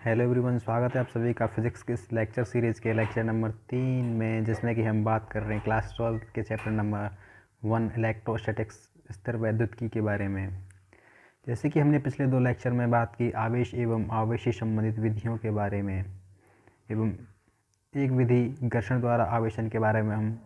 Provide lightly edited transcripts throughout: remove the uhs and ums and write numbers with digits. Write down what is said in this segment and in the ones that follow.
Hello everyone, स्वागत है आप सभी का फिजिक्स के इस लेक्चर सीरीज़ के लेक्चर नंबर 3 में, जिसमें कि हम बात कर रहे हैं क्लास 12 के चैप्टर नंबर 1 इलेक्ट्रोस्टैटिक्स स्थिर वैद्युतिकी के बारे में। जैसे कि हमने पिछले 2 लेक्चर में बात की आवेश एवं आवेशी संबंधित विधियों के बारे में, एवं एक विधि घर्षण द्वारा आवेशन के बारे में हम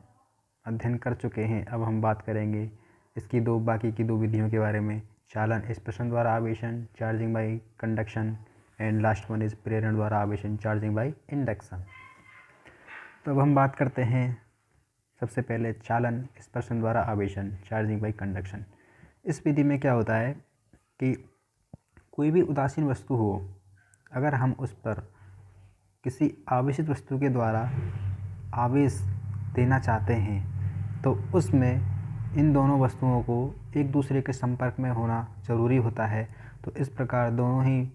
अध्ययन कर चुके हैं। अब हम बात करेंगे इसकी बाकी की 2 विधियों के बारे में, चालन स्पर्शन द्वारा आवेशन charging by conduction and last one is प्रेरण द्वारा आवेशन चार्जिंग बाई इंडक्शन। तो अब हम बात करते हैं सबसे पहले चालन स्पर्शन द्वारा आवेशन चार्जिंग बाई कंडक्शन। इस विधि में क्या होता है कि कोई भी उदासीन वस्तु हो, अगर हम उस पर किसी आवेशित वस्तु के द्वारा आवेश देना चाहते हैं तो उसमें इन दोनों वस्तुओं को एक दूसरे के संपर्क में होना ज़रूरी होता है। तो इस प्रकार दोनों ही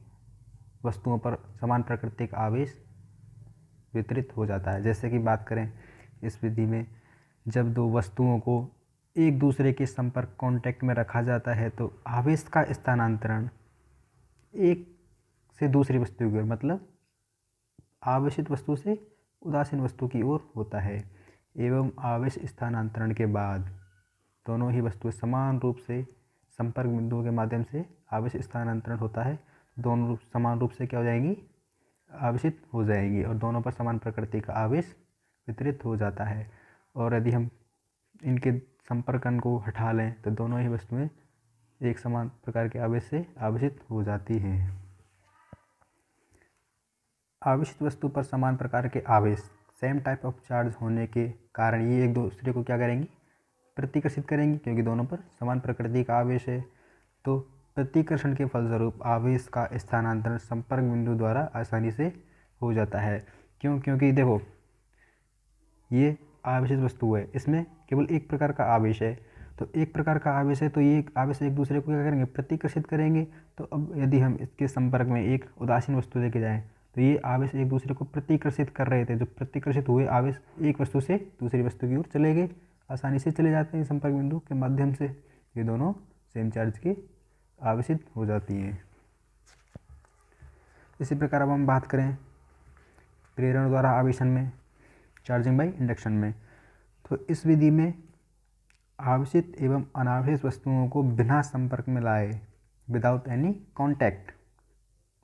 वस्तुओं पर समान प्रकृति का आवेश वितरित हो जाता है। जैसे कि बात करें इस विधि में, जब 2 वस्तुओं को एक दूसरे के संपर्क कांटेक्ट में रखा जाता है तो आवेश का स्थानांतरण एक से दूसरी वस्तु की ओर, मतलब आवेशित वस्तु से उदासीन वस्तु की ओर होता है। एवं आवेश स्थानांतरण के बाद दोनों ही वस्तुएं समान रूप से संपर्क बिंदुओं के माध्यम से आवेश स्थानांतरण होता है, दोनों समान रूप से क्या हो जाएंगी, आवेशित हो जाएंगी और दोनों पर समान प्रकृति का आवेश वितरित हो जाता है। और यदि हम इनके संपर्कन को हटा लें तो दोनों ही वस्तुएं एक समान प्रकार के आवेश से आवेशित हो जाती हैं। आवेशित वस्तु पर समान प्रकार के आवेश सेम टाइप ऑफ चार्ज होने के कारण ये एक दूसरे को क्या करेंगी, प्रतिकर्षित करेंगी, क्योंकि दोनों पर समान प्रकृति का आवेश है। तो प्रतिकर्षण के फलस्वरूप आवेश का स्थानांतरण संपर्क बिंदु द्वारा आसानी से हो जाता है। क्योंकि देखो, ये आवेशित वस्तु है, इसमें केवल एक प्रकार का आवेश है। तो एक प्रकार का आवेश है तो ये आवेश एक दूसरे को क्या करेंगे, प्रतिकर्षित करेंगे। तो अब यदि हम इसके संपर्क में एक उदासीन वस्तु लेके जाएं तो ये आवेश एक दूसरे को प्रतिकर्षित कर रहे थे। जो प्रतिकर्षित हुए आवेश एक वस्तु से दूसरी वस्तु की ओर चले गए, आसानी से चले जाते हैं संपर्क बिंदु के माध्यम से। ये दोनों सेम चार्ज की आवेशित हो जाती हैं। इसी प्रकार अब हम बात करें प्रेरण द्वारा आवेशन में चार्जिंग बाई इंडक्शन में, तो इस विधि में आवेशित एवं अनावेशित वस्तुओं को बिना संपर्क में लाए, विदाउट एनी कॉन्टैक्ट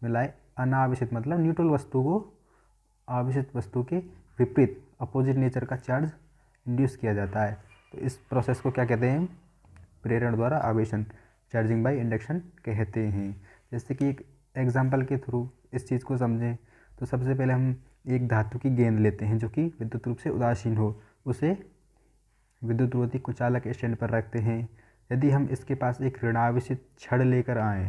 में लाए, अनावेशित मतलब न्यूट्रल वस्तु को आवेशित वस्तु के विपरीत अपोजिट नेचर का चार्ज इंड्यूस किया जाता है। तो इस प्रोसेस को क्या कहते हैं, प्रेरण द्वारा आवेशन चार्जिंग बाई इंडक्शन कहते हैं। जैसे कि एक एग्जाम्पल के थ्रू इस चीज़ को समझें तो सबसे पहले हम एक धातु की गेंद लेते हैं जो कि विद्युत रूप से उदासीन हो, उसे विद्युत रोधी कुचालक स्टैंड पर रखते हैं। यदि हम इसके पास एक ऋणावेशित छड़ लेकर आएँ,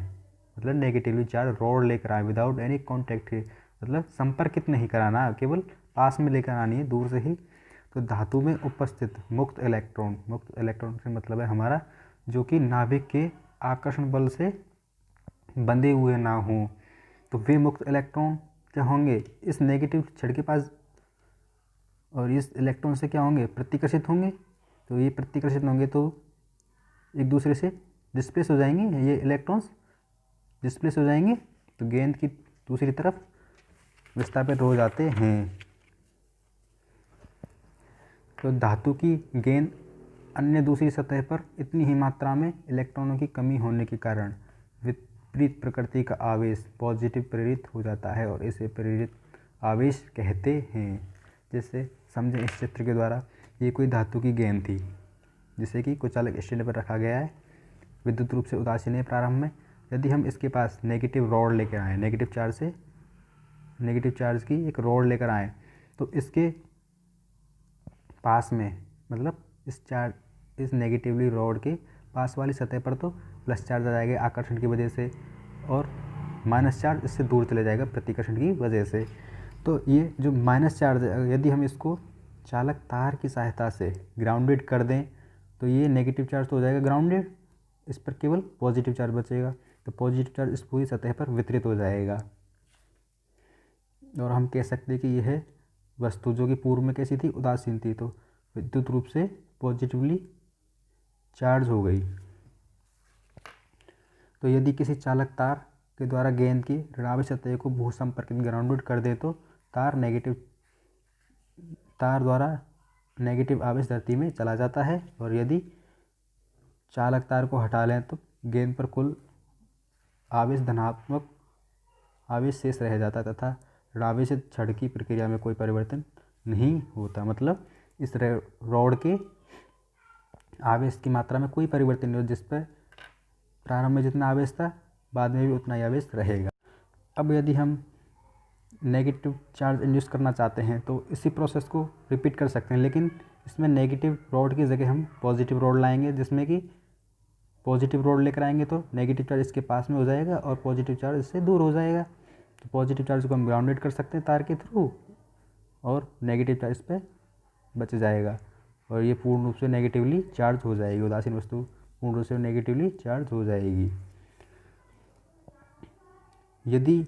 मतलब नेगेटिवली चार्ज रॉड लेकर आए विदाउट एनी कॉन्टैक्ट, मतलब संपर्कित नहीं कराना, केवल पास में लेकर आनी है दूर से ही, तो धातु में उपस्थित मुक्त इलेक्ट्रॉन से मतलब है हमारा जो कि नाभिक के आकर्षण बल से बंधे हुए ना हों, तो वे मुक्त इलेक्ट्रॉन क्या होंगे, इस नेगेटिव छड़ के पास और इस इलेक्ट्रॉन से क्या होंगे, प्रतिकर्षित होंगे। तो ये प्रतिकर्षित होंगे तो एक दूसरे से डिस्प्लेस हो जाएंगे, ये इलेक्ट्रॉन्स डिस्प्लेस हो जाएंगे तो गेंद की दूसरी तरफ विस्थापित हो जाते हैं। तो धातु की गेंद अन्य दूसरी सतह पर इतनी ही मात्रा में इलेक्ट्रॉनों की कमी होने के कारण विपरीत प्रकृति का आवेश पॉजिटिव प्रेरित हो जाता है और इसे प्रेरित आवेश कहते हैं। जैसे समझें इस चित्र के द्वारा, ये कोई धातु की गेंद थी जिसे कि कुचालक स्टैंड पर रखा गया है, विद्युत रूप से उदासीन है प्रारंभ में। यदि हम इसके पास नेगेटिव रॉड लेकर आएँ, नेगेटिव चार्ज की एक रॉड लेकर आएँ, तो इसके पास में मतलब इस नेगेटिवली रॉड के पास वाली सतह पर तो प्लस चार्ज आ जाएगा आकर्षण की वजह से, और माइनस चार्ज इससे दूर चले जाएगा प्रतिकर्षण की वजह से। तो ये जो माइनस चार्ज यदि हम इसको चालक तार की सहायता से ग्राउंडेड कर दें तो ये नेगेटिव चार्ज तो हो जाएगा ग्राउंडेड, इस पर केवल पॉजिटिव चार्ज बचेगा। तो पॉजिटिव चार्ज इस पूरी सतह पर वितरित हो जाएगा और हम कह सकते हैं कि यह वस्तु जो कि पूर्व में कैसी थी, उदासीन थी, तो विद्युत रूप से पॉजिटिवली चार्ज हो गई। तो यदि किसी चालक तार के द्वारा गेंद की ऋणावेश सतह को भूसंपर्कित ग्राउंडेड कर दे तो तार द्वारा नेगेटिव आवेश धरती में चला जाता है, और यदि चालक तार को हटा लें तो गेंद पर कुल आवेश धनात्मक आवेश शेष रह जाता है तथा ऋणावेशित छड़ की प्रक्रिया में कोई परिवर्तन नहीं होता। मतलब इस रॉड के आवेश की मात्रा में कोई परिवर्तन नहीं होता, जिस पर प्रारंभ में जितना आवेश था बाद में भी उतना ही आवेश रहेगा। अब यदि हम नेगेटिव चार्ज इंड्यूस करना चाहते हैं तो इसी प्रोसेस को रिपीट कर सकते हैं, लेकिन इसमें नेगेटिव रॉड की जगह हम पॉजिटिव रॉड लाएंगे, जिसमें कि पॉजिटिव रॉड लेकर आएंगे तो नेगेटिव चार्ज इसके पास में हो जाएगा और पॉजिटिव चार्ज इससे दूर हो जाएगा। तो पॉजिटिव चार्ज को हम ग्राउंडेड कर सकते हैं तार के थ्रू, और नेगेटिव चार्ज पे बच जाएगा और ये पूर्ण रूप से नेगेटिवली चार्ज हो जाएगी। उदासीन वस्तु पूर्ण रूप से नेगेटिवली चार्ज हो जाएगी। यदि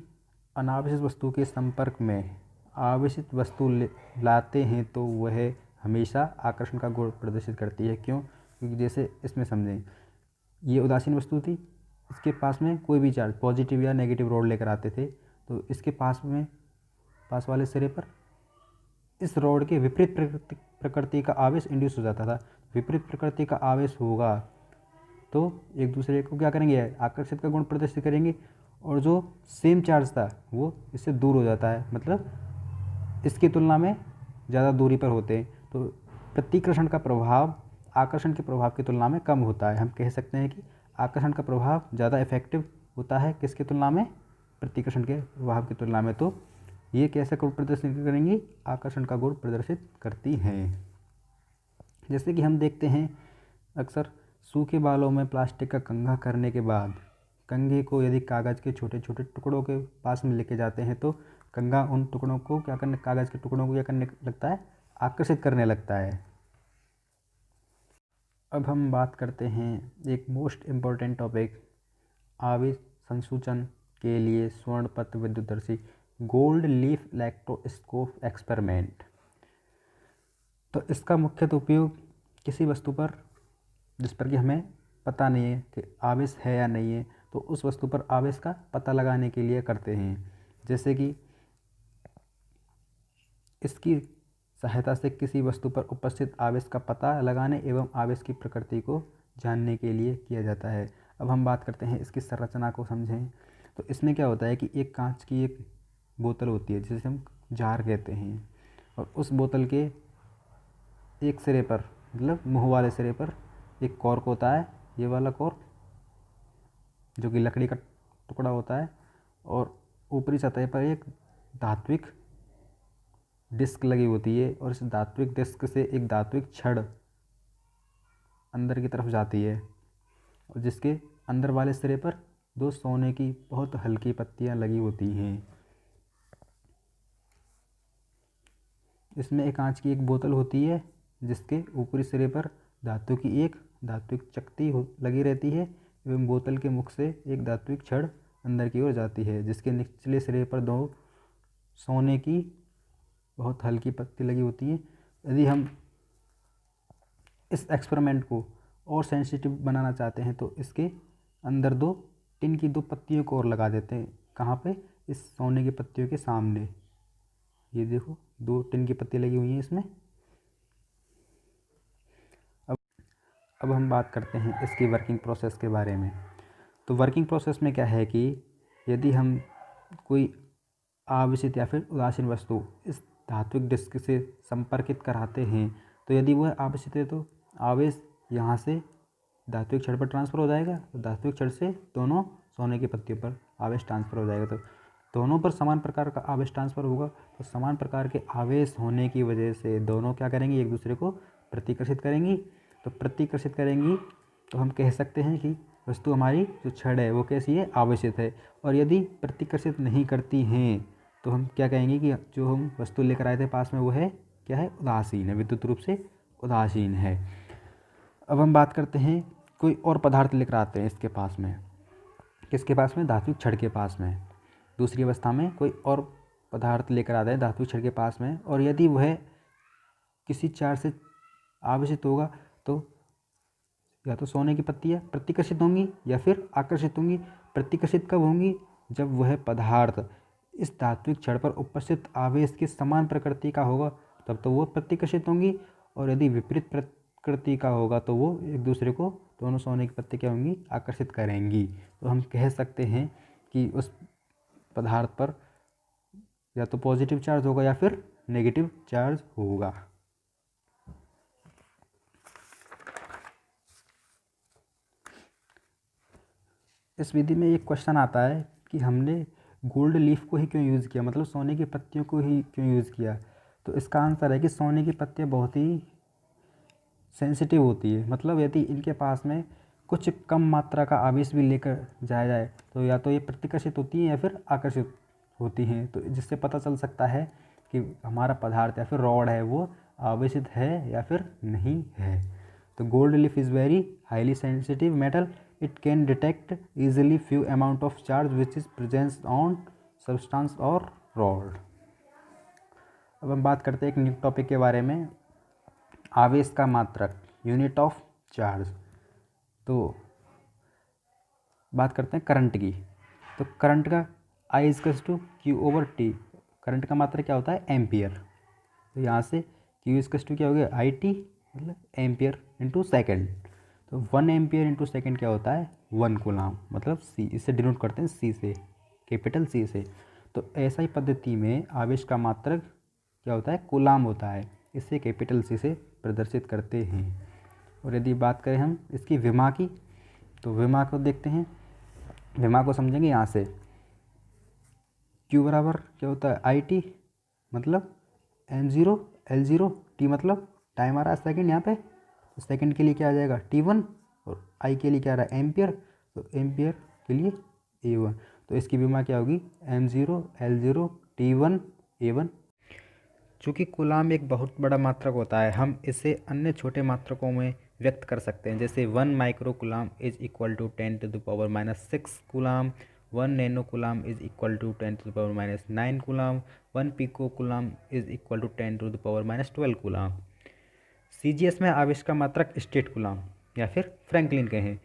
अनावेशित वस्तु के संपर्क में आवेशित वस्तु लाते हैं तो वह हमेशा आकर्षण का गुण प्रदर्शित करती है। क्यों? क्योंकि जैसे इसमें समझें, ये उदासीन वस्तु थी, इसके पास में कोई भी चार्ज पॉजिटिव या नेगेटिव रॉड लेकर आते थे तो इसके पास वाले सिरे पर इस रॉड के विपरीत प्रकृति का आवेश इंड्यूस हो जाता था। विपरीत प्रकृति का आवेश होगा तो एक दूसरे को क्या करेंगे, आकर्षित का गुण प्रदर्शित करेंगे, और जो सेम चार्ज था वो इससे दूर हो जाता है, मतलब इसकी तुलना में ज़्यादा दूरी पर होते हैं। तो प्रतिकर्षण का प्रभाव आकर्षण के प्रभाव की तुलना में कम होता है। हम कह सकते हैं कि आकर्षण का प्रभाव ज़्यादा इफेक्टिव होता है किसकी तुलना में, प्रतिकर्षण के प्रभाव की तुलना में। तो ये कैसे गुण प्रदर्शित करेंगी, आकर्षण का गुण प्रदर्शित करती हैं। जैसे कि हम देखते हैं अक्सर सूखे बालों में प्लास्टिक का कंघा करने के बाद कंघे को यदि कागज़ के छोटे छोटे टुकड़ों के पास में लेके जाते हैं तो कंघा उन टुकड़ों को क्या करने, कागज़ के टुकड़ों को क्या करने लगता है, आकर्षित करने लगता है। अब हम बात करते हैं एक मोस्ट इम्पॉर्टेंट टॉपिक, आवेश संसूचन के लिए स्वर्णपत्र विद्युतदर्शी गोल्ड लीफ इलेक्ट्रोस्कोप एक्सपेरिमेंट। तो इसका मुख्यतः उपयोग किसी वस्तु पर जिस पर कि हमें पता नहीं है कि आवेश है या नहीं है, तो उस वस्तु पर आवेश का पता लगाने के लिए करते हैं। जैसे कि इसकी सहायता से किसी वस्तु पर उपस्थित आवेश का पता लगाने एवं आवेश की प्रकृति को जानने के लिए किया जाता है। अब हम बात करते हैं इसकी संरचना को समझें। तो इसमें क्या होता है कि एक कांच की एक बोतल होती है जिसे हम जार कहते हैं, और उस बोतल के एक सिरे पर, मतलब मुँह वाले सिरे पर एक कॉर्क होता है, ये वाला कॉर्क जो कि लकड़ी का टुकड़ा होता है, और ऊपरी सतह पर एक धात्विक डिस्क लगी होती है, और इस धात्विक डिस्क से एक धात्विक छड़ अंदर की तरफ जाती है, और जिसके अंदर वाले सिरे पर दो सोने की बहुत हल्की पत्तियां लगी होती हैं। इसमें एक कांच की एक बोतल होती है जिसके ऊपरी सिरे पर धातु की एक धात्विक चकती लगी रहती है, एवं बोतल के मुख से एक धात्विक छड़ अंदर की ओर जाती है, जिसके निचले सिरे पर दो सोने की बहुत हल्की पत्ती लगी होती है। यदि हम इस एक्सपेरिमेंट को और सेंसिटिव बनाना चाहते हैं तो इसके अंदर दो टिन की दो पत्तियों को और लगा देते हैं। कहाँ पे? इस सोने की पत्तियों के सामने। ये देखो, दो टिन की पत्ती लगी हुई हैं इसमें। अब हम बात करते हैं इसकी वर्किंग प्रोसेस के बारे में। तो वर्किंग प्रोसेस में क्या है कि यदि हम कोई आवेशित या फिर उदासीन वस्तु इस धात्विक डिस्क से संपर्कित कराते हैं, तो यदि वह आवेशित है तो आवेश यहाँ से धात्विक छड़ पर ट्रांसफ़र हो जाएगा, तो धात्विक छड़ से दोनों सोने की पत्तियों पर आवेश ट्रांसफ़र हो जाएगा। तो दोनों पर समान प्रकार का आवेश ट्रांसफ़र होगा, तो समान प्रकार के आवेश होने की वजह से दोनों क्या करेंगी, एक दूसरे को प्रतिकर्षित करेंगी। तो प्रतिकर्षित करेंगी तो हम कह सकते हैं कि वस्तु हमारी जो छड़ है वो कैसी है, आवेशित है। और यदि प्रतिकर्षित नहीं करती हैं तो हम क्या कहेंगे कि जो हम वस्तु लेकर आए थे पास में वो है क्या है, उदासीन है, विद्युत रूप से उदासीन है। अब हम बात करते हैं कोई और पदार्थ लेकर आते हैं इसके पास में, किसके पास में, धात्विक छड़ के पास में। दूसरी अवस्था में कोई और पदार्थ लेकर आते हैं धात्विक छड़ के पास में, और यदि वह किसी चार्ज से आवेशित होगा तो या तो सोने की पत्तियाँ प्रतिकर्षित होंगी या फिर आकर्षित होंगी। प्रतिकर्षित कब होंगी, जब वह पदार्थ इस धात्विक छड़ पर उपस्थित आवेश की समान प्रकृति का होगा तब तो वो प्रतिकर्षित होंगी, और यदि विपरीत प्रकृति का होगा तो वो एक दूसरे को, दोनों सोने की पत्ती क्या होंगी, आकर्षित करेंगी। तो हम कह सकते हैं कि उस पदार्थ पर या तो पॉजिटिव चार्ज होगा या फिर नेगेटिव चार्ज होगा। इस विधि में एक क्वेश्चन आता है कि हमने गोल्ड लीफ को ही क्यों यूज़ किया, मतलब सोने की पत्तियों को ही क्यों यूज़ किया। तो इसका आंसर है कि सोने की पत्तियाँ बहुत ही सेंसिटिव होती है, मतलब यदि इनके पास में कुछ कम मात्रा का आवेश भी लेकर जाया जाए तो या तो ये प्रतिकर्षित होती हैं या फिर आकर्षित होती हैं। तो जिससे पता चल सकता है कि हमारा पदार्थ या फिर रॉड है वो आवेशित है या फिर नहीं है। तो gold leaf is very highly sensitive metal, it can detect easily few amount of charge which is present on substance और rod। अब हम बात करते हैं एक न्यू टॉपिक के बारे में, आवेश का मात्रक, यूनिट ऑफ चार्ज। तो बात करते हैं करंट की। तो करंट का I equals to Q/T, current का मात्रक क्या होता है, एम्पियर। तो यहाँ से Q इजकल्स टू क्या हो गया, IT, मतलब एम्पियर इंटू सेकेंड। तो 1 एम्पियर इंटू सेकेंड क्या होता है, 1 कूलाम, मतलब C, इससे डिनोट करते हैं C से, कैपिटल C से। तो ऐसा ही पद्धति में आवेश का मात्रक क्या होता है, कूलाम होता है, इसे कैपिटल C से प्रदर्शित करते हैं। और यदि बात करें हम इसकी विमा की, तो विमा को देखते हैं, विमा को समझेंगे यहाँ से। Q बराबर क्या होता है, IT, मतलब M0 L0, T मतलब टाइम आ रहा है सेकेंड यहाँ पे, तो सेकेंड के लिए क्या आ जाएगा T1, और I के लिए क्या आ रहा है, एम्पियर, तो एम्पियर के लिए A1। तो इसकी विमा क्या होगी, M0 L0 T1 A1। चूँकि कूलाम एक बहुत बड़ा मात्रक होता है, हम इसे अन्य छोटे मात्रकों में व्यक्त कर सकते हैं, जैसे 1 micro coulomb is equal to 10⁻⁻6 coulomb, 1 nano coulomb is equal to 10⁻⁹ coulomb, 1 pico coulomb is equal to 10⁻12 coulomb. CGS में आवेश का मात्रक स्टेट कूलाम या फिर फ्रैंकलिन कहें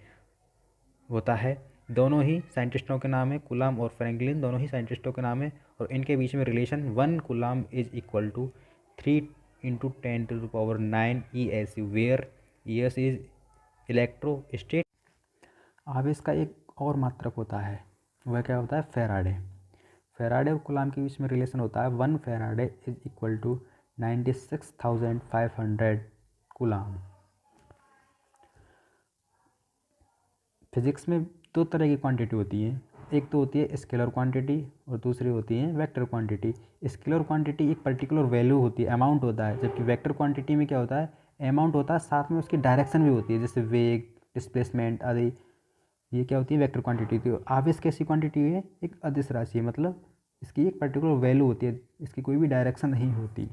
होता है। दोनों ही साइंटिस्टों के नाम है, कूलाम और फ्रैंकलिन दोनों ही साइंटिस्टों के नाम है, और इनके बीच में relation 1 coulomb is equal to 3 × 10⁹ ESU, where ES is electrostat. आवेश का एक और मात्रक होता है, वह क्या होता है, फैराडे। फैराडे और कूलाम के बीच में रिलेशन होता है 1 Faraday is equal to 96,500 coulomb. Physics में दो तरह की क्वांटिटी होती है, एक तो होती है स्केलर क्वांटिटी और दूसरी होती है वेक्टर क्वांटिटी। स्केलर क्वांटिटी एक पर्टिकुलर वैल्यू होती है, अमाउंट होता है, जबकि वेक्टर क्वांटिटी में क्या होता है, अमाउंट होता है, साथ में उसकी डायरेक्शन भी होती है, जैसे वेग, डिस्प्लेसमेंट आदि। ये क्या होती है, वेक्टर क्वांटिटी। तो आवेश कैसी क्वांटिटी है, एक अदिश राशि है, मतलब इसकी एक पर्टिकुलर वैल्यू होती है, इसकी कोई भी डायरेक्शन नहीं होती।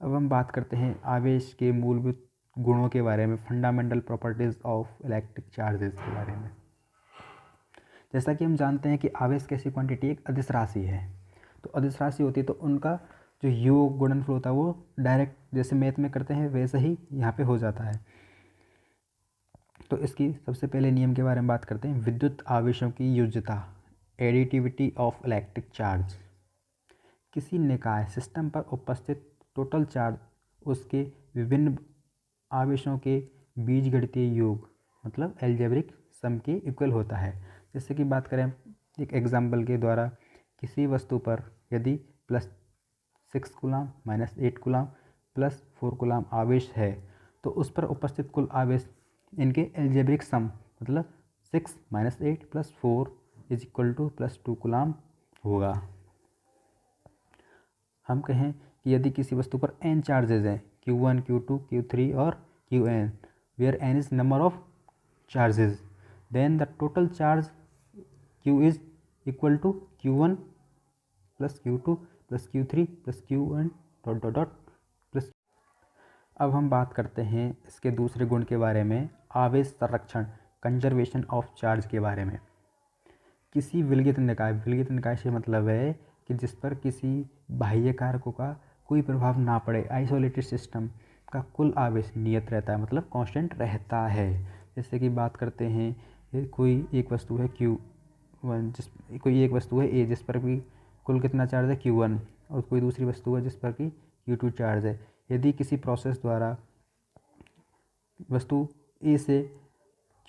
अब हम बात करते हैं आवेश के मूलभूत गुणों के बारे में, fundamental properties of electric charges के बारे में। जैसा कि हम जानते हैं कि आवेश कैसी क्वांटिटी एक अदिश राशि है, तो अदिश राशि होती है तो उनका जो योग गुणनफल होता है वो डायरेक्ट जैसे मैथ में करते हैं वैसे ही यहाँ पे हो जाता है। तो इसकी सबसे पहले नियम के बारे में बात करते हैं, विद्युत आवेशों की योज्यता, एडिटिविटी ऑफ इलेक्ट्रिक चार्ज। किसी निकाय सिस्टम पर उपस्थित टोटल चार्ज उसके विभिन्न आवेशों के बीजगणितीय योग, मतलब एल्जेब्रिक सम के इक्वल होता है। जैसे कि बात करें एक एग्जाम्पल के द्वारा, किसी वस्तु पर यदि +6 कूलाम -8 कूलाम +4 कूलाम आवेश है, तो उस पर उपस्थित कुल आवेश इनके एल्जेब्रिक सम, मतलब 6 - 8 + 4 इज इक्वल टू +2 कूलाम होगा। हम कहें कि यदि किसी वस्तु पर n चार्जेज हैं, Q1 Q2 Q3 और Qn, where n is number of charges, then the total charge Q is equal to Q1 plus Q2 plus Q3 plus Qn dot dot dot plus. अब हम बात करते हैं इसके दूसरे गुण के बारे में, आवेश संरक्षण, कंजर्वेशन ऑफ चार्ज के बारे में। किसी विलगित निकाय से मतलब है कि जिस पर किसी बाह्य कारकों का कोई प्रभाव ना पड़े, आइसोलेटेड सिस्टम का कुल आवेश नियत रहता है, मतलब कांस्टेंट रहता है। जैसे कि बात करते हैं कोई एक वस्तु है Q, वन, जिस कोई एक वस्तु है ए जिस पर भी कुल कितना चार्ज है Q1, और कोई दूसरी वस्तु है जिस पर कि Q2 चार्ज है। यदि किसी प्रोसेस द्वारा वस्तु ए से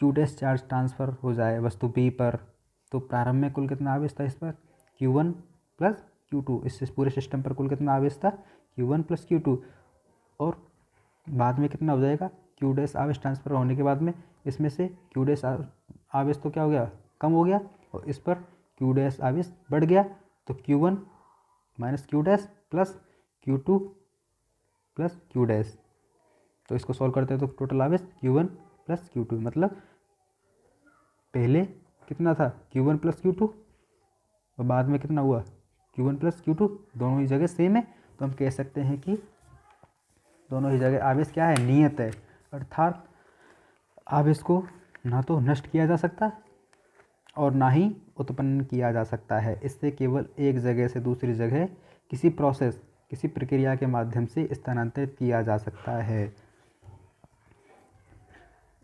Q' चार्ज ट्रांसफ़र हो जाए वस्तु बी पर, तो प्रारंभ में कुल कितना आवेश था इस पर Q1 प्लस Q2। इस पूरे सिस्टम पर कुल कितना आवेश था Q1 प्लस Q2, और बाद में कितना हो जाएगा Q' आवेश ट्रांसफ़र होने के बाद में इसमें से Q' आवेश तो क्या हो गया, कम हो गया, और इस पर Q' आवेश बढ़ गया, तो Q1 minus Q' plus Q2 plus Q'। तो इसको सॉल्व करते हैं तो टोटल आवेश Q1 प्लस Q2, मतलब पहले कितना था Q1 प्लस Q2 और बाद में कितना हुआ Q1 प्लस Q2, दोनों ही जगह सेम है। तो हम कह सकते हैं कि दोनों ही जगह आवेश क्या है, नियत है, अर्थात आवेश को ना तो नष्ट किया जा सकता और ना ही उत्पन्न किया जा सकता है। इससे केवल एक जगह से दूसरी जगह किसी प्रोसेस, किसी प्रक्रिया के माध्यम से स्थानांतरित किया जा सकता है।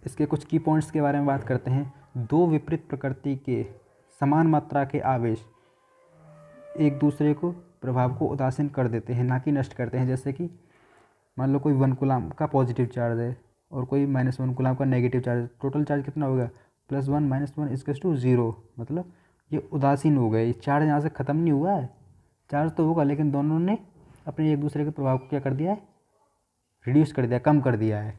इसके कुछ की पॉइंट्स के बारे में बात करते हैं। दो विपरीत प्रकृति के समान मात्रा के आवेश एक दूसरे को प्रभाव को उदासीन कर देते हैं, ना कि नष्ट करते हैं। जैसे कि मान लो कोई 1 कूलाम का पॉजिटिव चार्ज है और कोई -1 कूलाम का नेगेटिव चार्ज, टोटल चार्ज कितना होगा +1 -1 = 0, मतलब ये उदासीन हो गए। चार्ज यहाँ से ख़त्म नहीं हुआ है, चार्ज तो होगा, लेकिन दोनों ने अपने एक दूसरे के प्रभाव को क्या कर दिया है, रिड्यूस कर दिया, कम कर दिया है।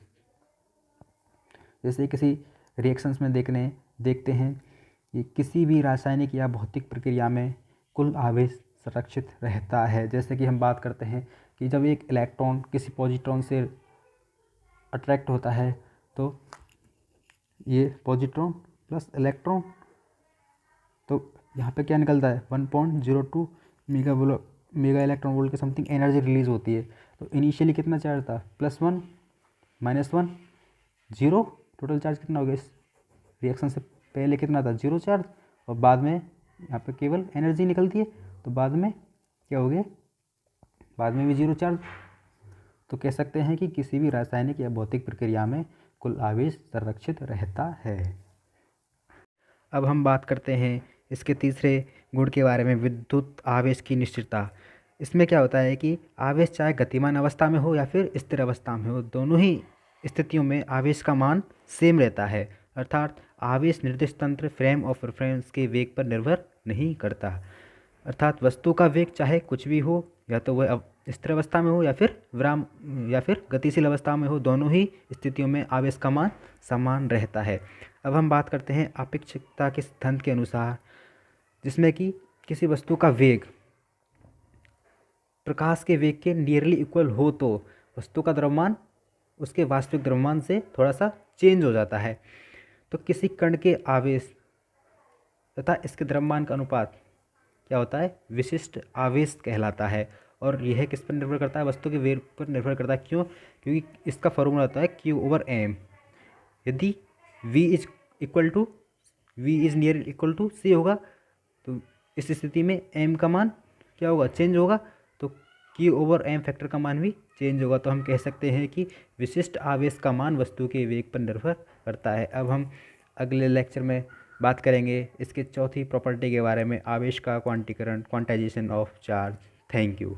जैसे किसी रिएक्शंस में देखते हैं कि किसी भी रासायनिक या भौतिक प्रक्रिया में कुल आवेश संरक्षित रहता है। जैसे कि हम बात करते हैं कि जब एक इलेक्ट्रॉन किसी पॉजिट्रॉन से अट्रैक्ट होता है तो ये पॉजिट्रॉन प्लस इलेक्ट्रॉन, तो यहाँ पे क्या निकलता है 1.02 मेगा इलेक्ट्रॉन वोल्ट के समथिंग एनर्जी रिलीज होती है। तो इनिशियली कितना चार्ज था +1 -1 0, टोटल चार्ज कितना हो गया इस रिएक्शन से पहले कितना था 0 चार्ज, और बाद में यहाँ पे केवल एनर्जी निकलती है, तो बाद में क्या हो गया, बाद में भी 0 चार्ज। तो कह सकते हैं कि किसी भी रासायनिक या भौतिक प्रक्रिया में कुल आवेश संरक्षित रहता है। अब हम बात करते हैं इसके तीसरे गुण के बारे में, विद्युत आवेश की निश्चितता। इसमें क्या होता है कि आवेश चाहे गतिमान अवस्था में हो या फिर स्थिर अवस्था में हो, दोनों ही स्थितियों में आवेश का मान सेम रहता है। अर्थात आवेश निर्दिष्ट तंत्र फ्रेम ऑफ रेफरेंस के वेग पर निर्भर नहीं करता। अर्थात वस्तु का वेग चाहे कुछ भी हो, या तो वह स्थिर अवस्था में हो या फिर गतिशील अवस्था में हो, दोनों ही स्थितियों में आवेश का मान समान रहता है। अब हम बात करते हैं अपेक्षिकता के सिद्धांत के अनुसार, जिसमें कि किसी वस्तु का वेग प्रकाश के वेग के नियरली इक्वल हो तो वस्तु का द्रव्यमान उसके वास्तविक द्रव्यमान से थोड़ा सा चेंज हो जाता है। तो किसी कण के आवेश तथा इसके द्रव्यमान का अनुपात क्या होता है, विशिष्ट आवेश कहलाता है। और यह किस पर निर्भर करता है, वस्तु के वेग पर निर्भर करता है। क्यों? क्योंकि इसका फॉर्मूला होता है Q/m। यदि V is near equal to C होगा, तो इस स्थिति में m का मान क्या होगा, चेंज होगा, तो Q/m फैक्टर का मान भी चेंज होगा। तो हम कह सकते हैं कि विशिष्ट आवेश का मान वस्तु के वेग पर निर्भर करता है। अब हम अगले लेक्चर में बात करेंगे इसके चौथी प्रॉपर्टी के बारे में, आवेश का क्वांटीकरण, quantization of charge. Thank you.